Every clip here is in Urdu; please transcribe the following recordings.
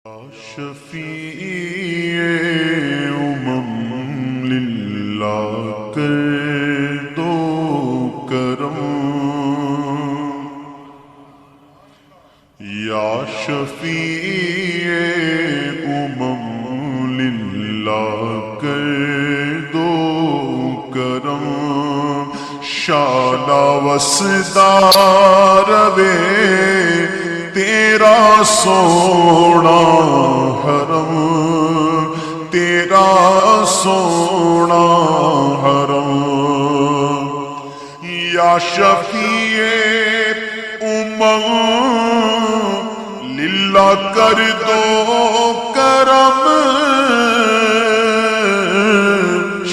شفیع للہ کر دو کرم، یا شفیع للہ کر دو کرم، شالا وسدار وے تیرا سونا حرم، تیرا سونا حرم، یا شفیع للہ کر دو کرم،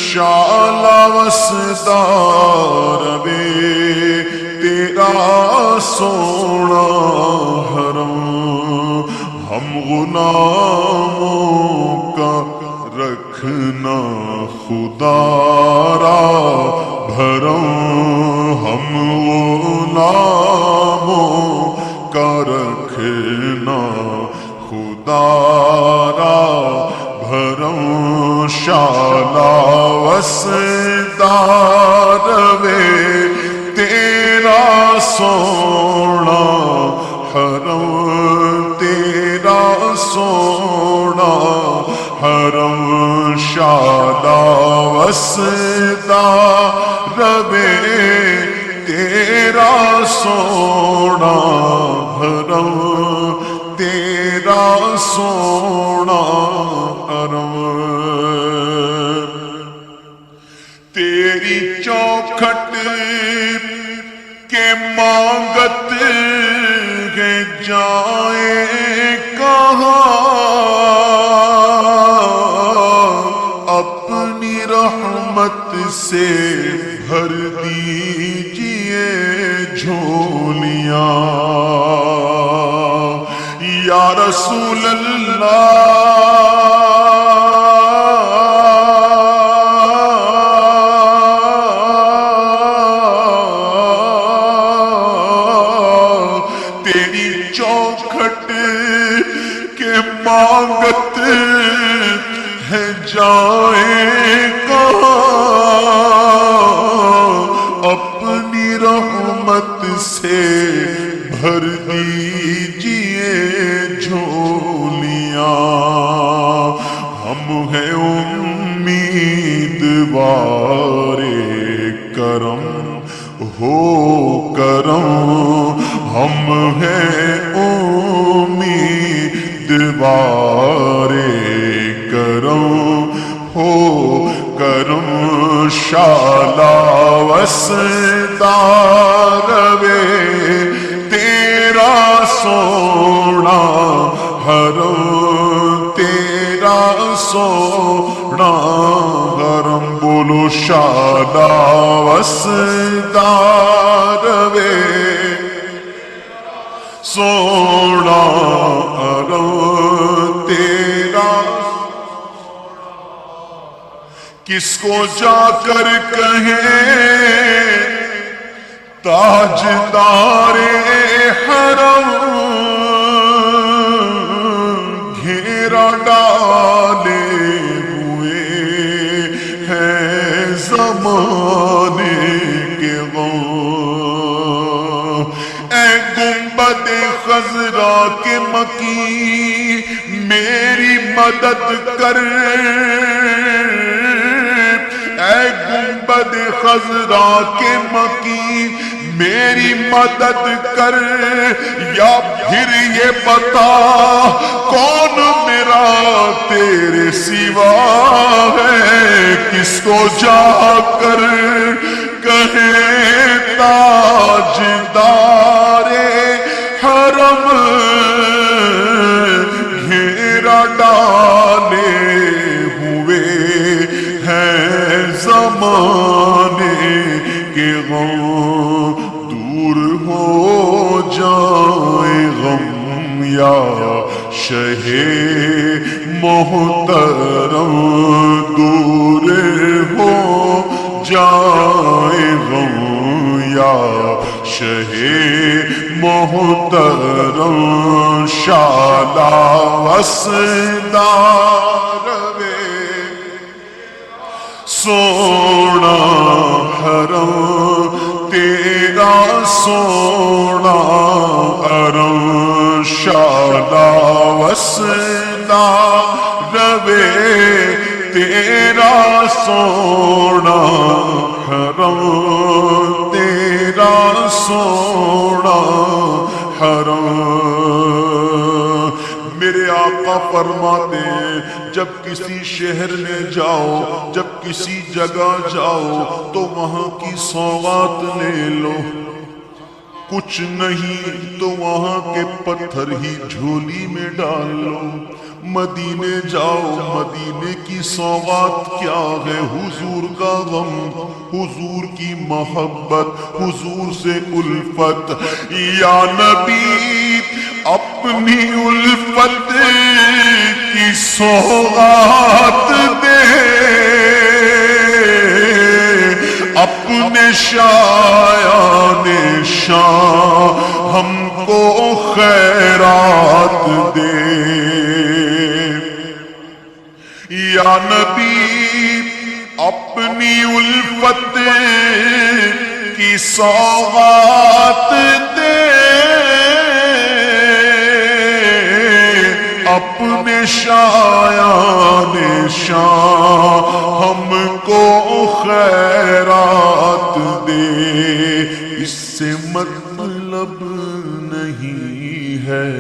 شالا وسدار وے تیرا سونا حرم، ہم غلاموں کا رکھنا خدا را بھرم، ہم غلاموں کا رکھنا خدا را بھرم، شالا وسدار وے تیرا سونا حرم، تیرا سونا حرم، شالا وسدار وے تیرا سونا حرم، تیرا سونا حرم، تیری چوکھٹ کے مانگت ہے جائیں کہاں، اپنی رحمت سے بھر دیجئے جھولیاں، یا رسول اللہ مانگت ہے جائیں کہاں، اپنی رحمت سے بھر دیجئے جھولیاں، ہم ہیں امیدوار کرم ہو کرم، ہم ہیں امیدوار کرم ہو کرم، شالا وسدار وے تیرا سونا حرم، تیرا سونا حرم، بولو شالا وسدار وے سونا حرم، تیرا کس کو جا کر کہیں تاجدار حرم، گھیرا ڈالے ہوئے ہیں زمانے کے غم، اے گنبد خضرا کے مکی میری مدد کر، اے گنبد خضرا کے مکی میری مدد کر، یا پھر یہ بتا کون میرا تیرے سوا ہے، کس کو جا کر کہیں تاجدار حرم، گھیرا ڈالے ہوئے ہیں زمانے کے غم، دور ہو جائیں غم یا شہ محترم، دور ہو جائیں غم یا شہ محترم شالا وسدار وے سونا حرم تیرا سونا حرم شالا وسدار وے تیرا سونا حرم تیرا سونا حرم میرے آقا فرماتے ہیں جب کسی شہر میں جاؤ جب کسی جگہ جاؤ تو وہاں کی سوغات لے لو کچھ نہیں تو وہاں کے پتھر ہی جھولی میں ڈال لو مدینے جاؤ مدینے کی سوغات کیا ہے حضور کا غم حضور کی محبت حضور سے الفت یا نبی اپنی الفت کی سوغات دے اپنے شایان شان ہم کو خیرات دے یا نبی اپنی الفت کی سوغات دے اپنے شایان شان ہم کو خیرات دے اس سے مطلب نہیں ہے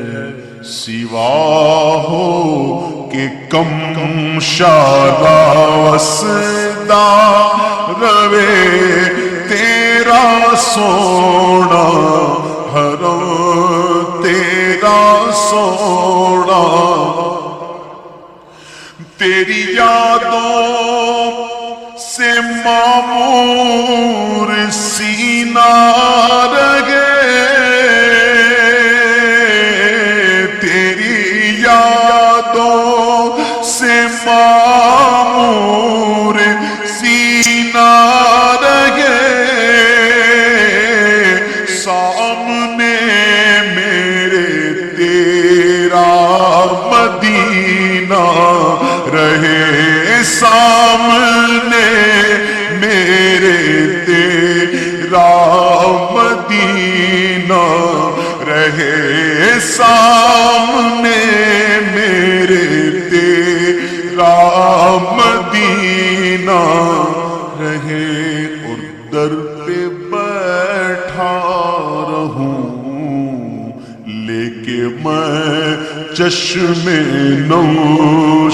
سوا ہو کہ کم شالا وسدار وے تیرا سونا حرم تیرا سونا تیری یادوں سے معمور سینہ رہے تیری یادوں سے معمور سینہ رہے سامنے میرے تیرا مدینہ رہے سامنے میرے تیرا مدینہ رہے سامنے میرے تیرا مدینہ رہے اور در پہ بیٹھا رہوں لے کے میں چشم نو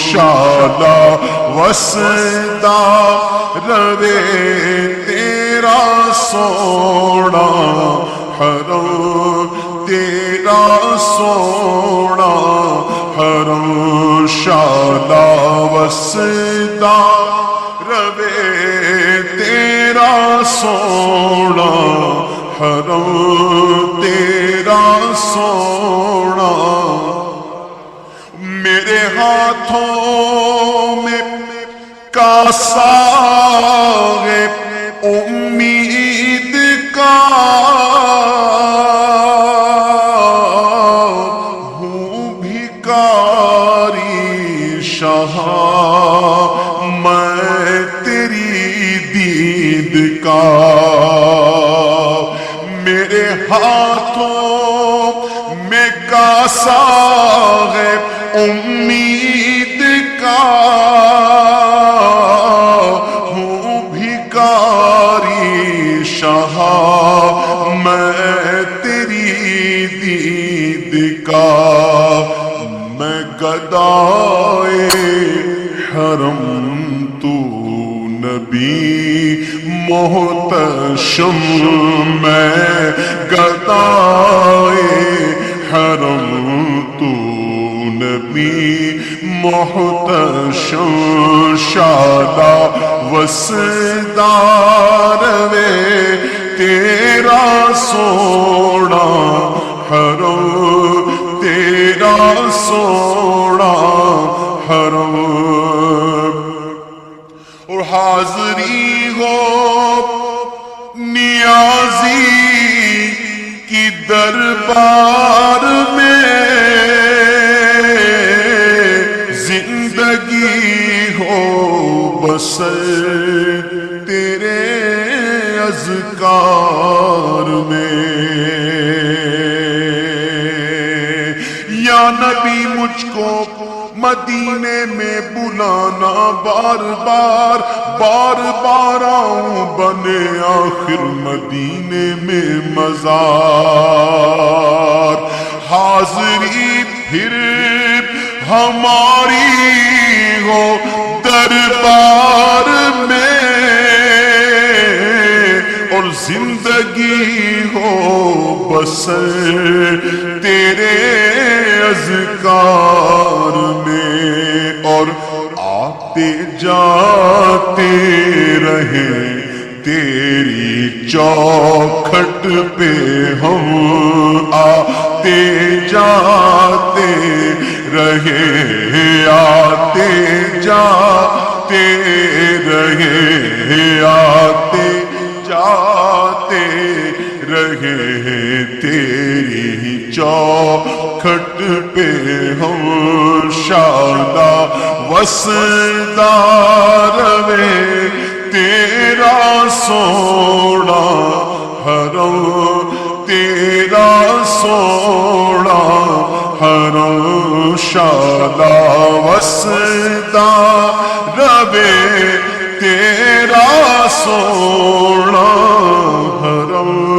شالا وسدار وے تیرا سونا حرم تیرا سونا حرم شالا وسدار وے تیرا سونا حرم تیرا سونا میرے ہاتھوں میں کاسا ہے امید کا ہوں بھکاری شاہ میں تیری دید کا میرے ہاتھوں میں کاسا ہے امید کا ہوں بھکاری شاہ میں تیری دید کا میں گدائے حرم تو نبی محتشم میں گدائے حرم تو نبی محتشم شالا وسدار وے تیرا سونا حرم تیرا سونا حرم اور حاضری ہو نیازی کی دربار میں زندگی ہو بسر تیرے اذکار میں۔ یا نبی مجھ کو مدینے میں بلانا، بار بار بار بار آؤں بنے آخر مدینے میں مزار۔ حاضری پھر ہماری ہو دربار میں، اور زندگی ہو بسر تیرے اذکار میں، اور آتے جاتے رہے تیری چوکھٹ پہ ہم، آتے جاتے رہے، آتے جاتے رہے، آتے جاتے رہے تیری چوکھٹ پہ ہم، شادہ وسدا روے تیرا سونا حرم، تیرا سونا حرم، شادہ وسدا روے تیرا سونا حرم۔